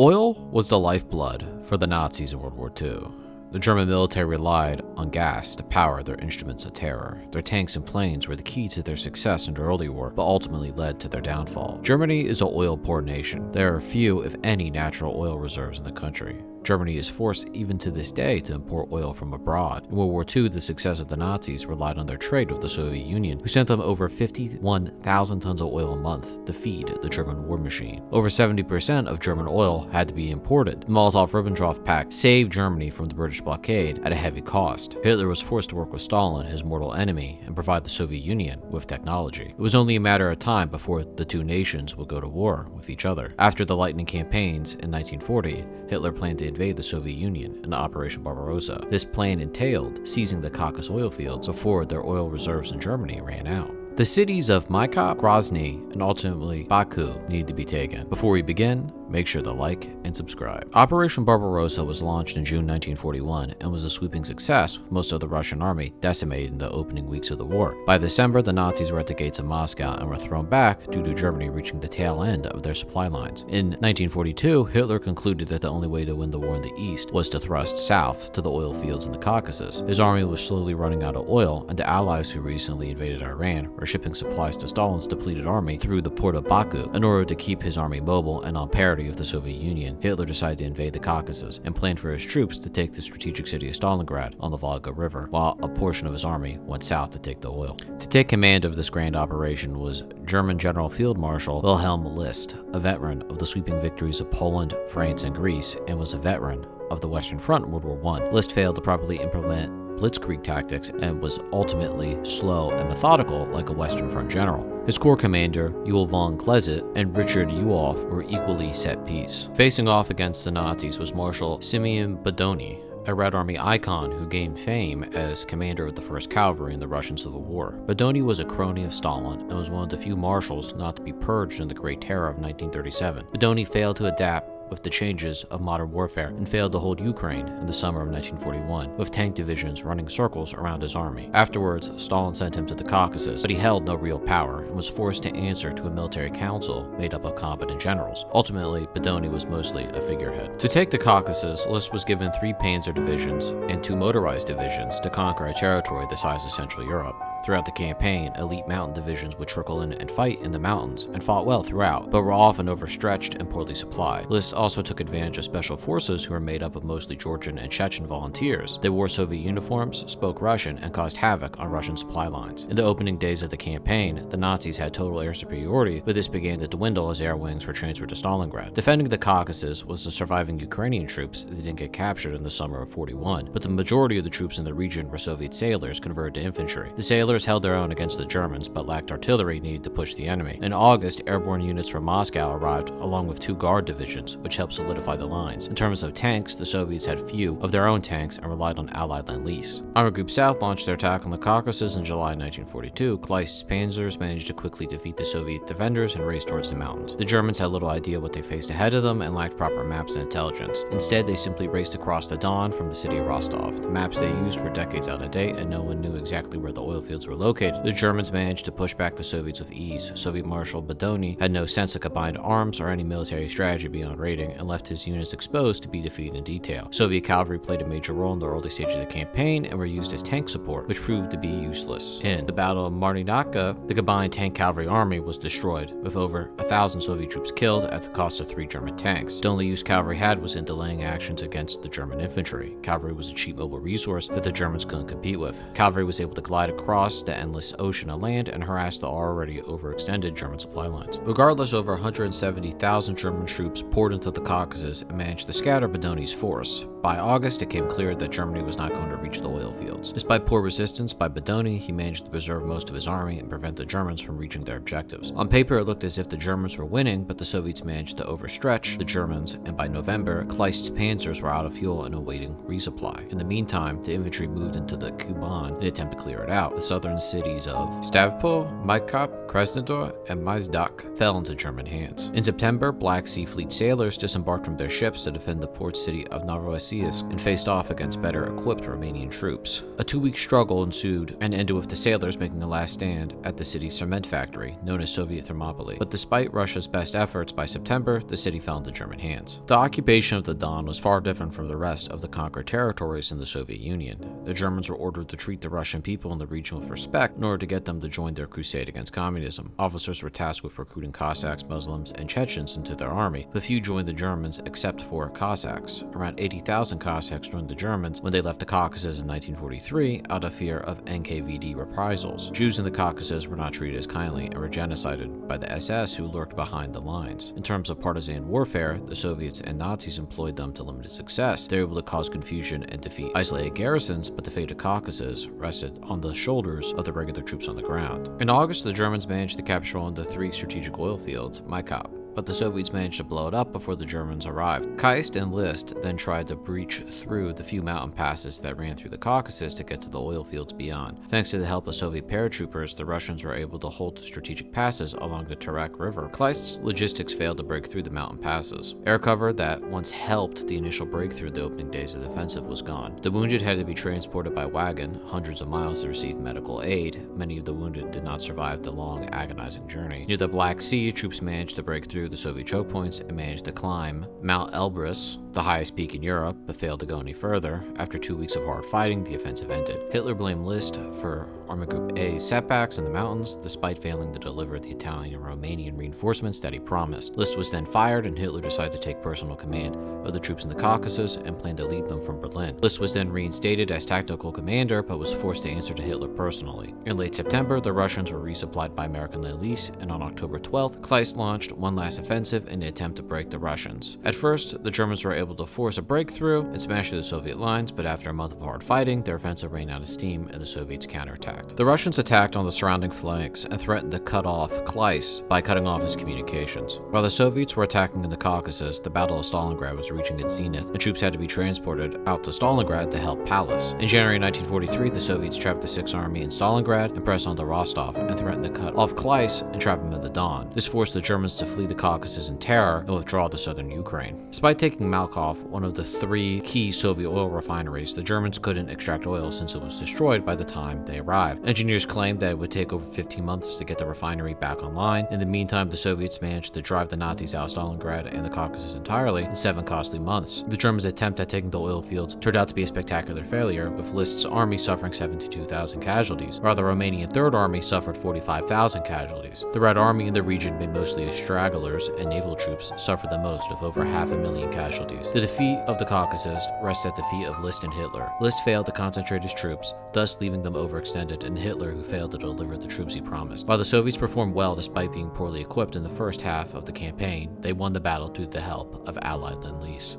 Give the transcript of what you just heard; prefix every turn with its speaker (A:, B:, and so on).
A: Oil was the lifeblood for the Nazis in World War II. The German military relied on gas to power their instruments of terror. Their tanks and planes were the key to their success in the early war, but ultimately led to their downfall. Germany is an oil-poor nation. There are few, if any, natural oil reserves in the country. Germany is forced even to this day to import oil from abroad. In World War II, the success of the Nazis relied on their trade with the Soviet Union, who sent them over 51,000 tons of oil a month to feed the German war machine. Over 70% of German oil had to be imported. The Molotov-Ribbentrop Pact saved Germany from the British blockade at a heavy cost. Hitler was forced to work with Stalin, his mortal enemy, and provide the Soviet Union with technology. It was only a matter of time before the two nations would go to war with each other. After the lightning campaigns in 1940, Hitler planned to invade the Soviet Union in Operation Barbarossa. This plan entailed seizing the Caucasus oil fields before their oil reserves in Germany ran out. The cities of Maikop, Grozny, and ultimately Baku need to be taken. Before we begin, make sure to like and subscribe. Operation Barbarossa was launched in June 1941 and was a sweeping success, with most of the Russian army decimated in the opening weeks of the war. By December, the Nazis were at the gates of Moscow and were thrown back due to Germany reaching the tail end of their supply lines. In 1942, Hitler concluded that the only way to win the war in the east was to thrust south to the oil fields in the Caucasus. His army was slowly running out of oil, and the Allies who recently invaded Iran were shipping supplies to Stalin's depleted army through the port of Baku. In order to keep his army mobile and on parity with the Soviet Union, Hitler decided to invade the Caucasus and planned for his troops to take the strategic city of Stalingrad on the Volga River, while a portion of his army went south to take the oil. To take command of this grand operation was German General Field Marshal Wilhelm List, a veteran of the sweeping victories of Poland, France, and Greece, and was a veteran of the Western Front in World War I. List failed to properly implement blitzkrieg tactics and was ultimately slow and methodical like a Western Front general. His corps commander, Ewell von Kleset, and Richard Ewolf were equally set piece. Facing off against the Nazis was Marshal Simeon Badoni, a Red Army icon who gained fame as commander of the 1st Cavalry in the Russian Civil War. Badoni was a crony of Stalin and was one of the few marshals not to be purged in the Great Terror of 1937. Badoni failed to adapt with the changes of modern warfare and failed to hold Ukraine in the summer of 1941, with tank divisions running circles around his army. Afterwards, Stalin sent him to the Caucasus, but he held no real power and was forced to answer to a military council made up of competent generals. Ultimately, Badoni was mostly a figurehead. To take the Caucasus, List was given 3 panzer divisions and 2 motorized divisions to conquer a territory the size of Central Europe. Throughout the campaign, elite mountain divisions would trickle in and fight in the mountains, and fought well throughout, but were often overstretched and poorly supplied. List also took advantage of special forces who were made up of mostly Georgian and Chechen volunteers. They wore Soviet uniforms, spoke Russian, and caused havoc on Russian supply lines. In the opening days of the campaign, the Nazis had total air superiority, but this began to dwindle as air wings were transferred to Stalingrad. Defending the Caucasus was the surviving Ukrainian troops that didn't get captured in the summer of 41, but the majority of the troops in the region were Soviet sailors converted to infantry. The sailors held their own against the Germans, but lacked artillery needed to push the enemy. In August, airborne units from Moscow arrived along with 2 guard divisions, which helped solidify the lines. In terms of tanks, the Soviets had few of their own tanks and relied on Allied Lend-Lease. Army Group South launched their attack on the Caucasus in July 1942. Kleist's panzers managed to quickly defeat the Soviet defenders and race towards the mountains. The Germans had little idea what they faced ahead of them and lacked proper maps and intelligence. Instead, they simply raced across the Don from the city of Rostov. The maps they used were decades out of date, and no one knew exactly where the oil fields were located. The Germans managed to push back the Soviets with ease. Soviet Marshal Badoni had no sense of combined arms or any military strategy beyond raiding, and left his units exposed to be defeated in detail. Soviet cavalry played a major role in the early stage of the campaign and were used as tank support, which proved to be useless. In the Battle of Marninivka, the combined tank cavalry army was destroyed, with over 1,000 Soviet troops killed at the cost of 3 German tanks. The only use cavalry had was in delaying actions against the German infantry. Cavalry was a cheap mobile resource that the Germans couldn't compete with. Cavalry was able to glide across the endless ocean of land and harass the already overextended German supply lines. Regardless, over 170,000 German troops poured into the Caucasus and managed to scatter Badoni's force. By August, it became clear that Germany was not going to reach the oil fields. Despite poor resistance by Badoni, he managed to preserve most of his army and prevent the Germans from reaching their objectives. On paper, it looked as if the Germans were winning, but the Soviets managed to overstretch the Germans, and by November, Kleist's panzers were out of fuel and awaiting resupply. In the meantime, the infantry moved into the Kuban in an attempt to clear it out. The southern cities of Stavropol, Maikop, Krasnodar, and Maizdak fell into German hands. In September, Black Sea Fleet sailors disembarked from their ships to defend the port city of Novorossiysk Caucasus and faced off against better equipped Romanian troops. A 2-week struggle ensued and ended with the sailors making a last stand at the city's cement factory, known as Soviet Thermopylae. But despite Russia's best efforts, by September, the city fell into German hands. The occupation of the Don was far different from the rest of the conquered territories in the Soviet Union. The Germans were ordered to treat the Russian people in the region with respect in order to get them to join their crusade against communism. Officers were tasked with recruiting Cossacks, Muslims, and Chechens into their army, but few joined the Germans except for Cossacks. Around 80,000 Cossacks joined the Germans when they left the Caucasus in 1943 out of fear of NKVD reprisals. Jews in the Caucasus were not treated as kindly and were genocided by the SS, who lurked behind the lines. In terms of partisan warfare, the Soviets and Nazis employed them to limited success. They were able to cause confusion and defeat isolated garrisons, but the fate of Caucasus rested on the shoulders of the regular troops on the ground. In August, the Germans managed to capture one of the 3 strategic oil fields, Maikop, but the Soviets managed to blow it up before the Germans arrived. Keist and List then tried to breach through the few mountain passes that ran through the Caucasus to get to the oil fields beyond. Thanks to the help of Soviet paratroopers, the Russians were able to hold the strategic passes along the Terek River. Kleist's logistics failed to break through the mountain passes. Air cover that once helped the initial breakthrough in the opening days of the offensive was gone. The wounded had to be transported by wagon hundreds of miles to receive medical aid. Many of the wounded did not survive the long, agonizing journey. Near the Black Sea, troops managed to break through the Soviet choke points and managed to climb Mount Elbrus, the highest peak in Europe, but failed to go any further. After 2 weeks of hard fighting, the offensive ended. Hitler blamed List for Army Group A's setbacks in the mountains, despite failing to deliver the Italian and Romanian reinforcements that he promised. List was then fired, and Hitler decided to take personal command of the troops in the Caucasus and planned to lead them from Berlin. List was then reinstated as tactical commander, but was forced to answer to Hitler personally. In late September, the Russians were resupplied by American Lend-Lease, and on October 12th, Kleist launched one last offensive in an attempt to break the Russians. At first, the Germans were able to force a breakthrough and smash through the Soviet lines, but after a month of hard fighting, their offensive ran out of steam and the Soviets counterattacked. The Russians attacked on the surrounding flanks and threatened to cut off Kleist by cutting off his communications. While the Soviets were attacking in the Caucasus, the Battle of Stalingrad was reaching its zenith, and troops had to be transported out to Stalingrad to help Pallas. In January 1943, the Soviets trapped the Sixth Army in Stalingrad and pressed on to Rostov and threatened to cut off Kleist and trap him in the Don. This forced the Germans to flee the Caucasus in terror and withdraw to southern Ukraine. Despite taking Malkov, one of the 3 key Soviet oil refineries, the Germans couldn't extract oil since it was destroyed by the time they arrived. Engineers claimed that it would take over 15 months to get the refinery back online. In the meantime, the Soviets managed to drive the Nazis out of Stalingrad and the Caucasus entirely in 7 costly months. The Germans' attempt at taking the oil fields turned out to be a spectacular failure, with List's army suffering 72,000 casualties, while the Romanian Third Army suffered 45,000 casualties. The Red Army in the region, made mostly of stragglers and naval troops, suffered the most, with over 500,000 casualties. The defeat of the Caucasus rests at the feet of List and Hitler. List failed to concentrate his troops, thus leaving them overextended, and Hitler, who failed to deliver the troops he promised. While the Soviets performed well despite being poorly equipped in the first half of the campaign, they won the battle due to the help of Allied Lend-Lease.